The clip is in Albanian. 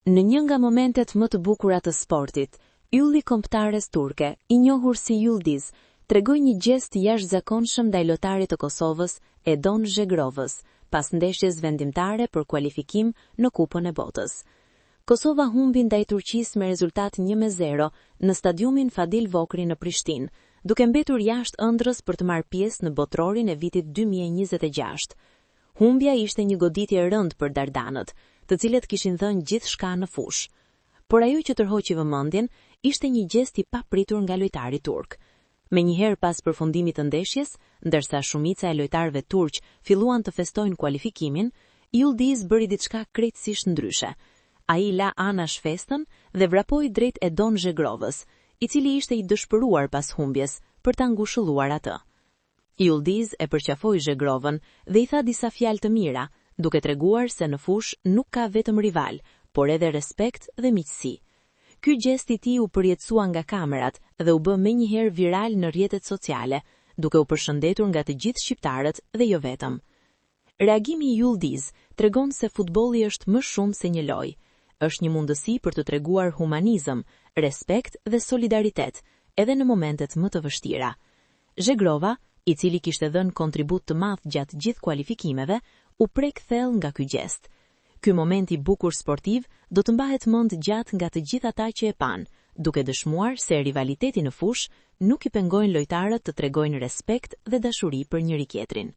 Në një nga momentet më të bukura të sportit, ylli kombëtares turke, i njohur si Yıldız, tregoi një gjest jashtëzakonshëm ndaj lotarit të Kosovës, Edon Zhegrovës, pas ndeshjes vendimtare për kualifikim në Kupën e Botës. Kosova humbi ndaj Turqisë me rezultat 1-0 në stadiumin Fadil Vokri në Prishtinë, duke mbetur jashtë ëndrrës për të marrë pjesë në botrorin e vitit 2026. Humbja ishte një goditje e rëndë për dardanët, të cilët kishin dhënë gjithçka në fushë. Por ajo që tërhoqi vëmendjen ishte një gjest i papritur nga lojtari turk. Menjëherë pas përfundimit të ndeshjes, ndërsa shumica e lojtarëve turq filluan të festojnë kualifikimin, Yıldız bëri diçka krejtësisht ndryshe. Ai la anash festën dhe vrapoi drejt Edon Zhegrovës, i cili ishte i dëshpëruar pas humbjes, për ta ngushëlluar atë. Yıldız e përqafoi Zhegrovën dhe i tha disa fjalë të mira, duke treguar se në fushë nuk ka vetëm rival, por edhe respekt dhe miqësi. Ky gjest i tij u përjetësua nga kamerat dhe u bë menjëherë viral në rrjetet sociale, duke u përshëndetur nga të gjithë shqiptarët dhe jo vetëm. Reagimi i Yıldız tregon se futbolli është më shumë se një lojë. Është një mundësi për të treguar humanizëm, respekt dhe solidaritet, edhe në momentet më të vështira. Zhegrova, i cili kishte dhënë kontribut të madh gjatë gjithë kualifikimeve, u prek thellë nga ky gjest. Ky moment i bukur sportiv do të mbahet mend gjatë nga të gjithë ata që e pan, duke dëshmuar se rivaliteti në fushë nuk i pengojnë lojtarët të tregojnë respekt dhe dashuri për njëri tjetrin.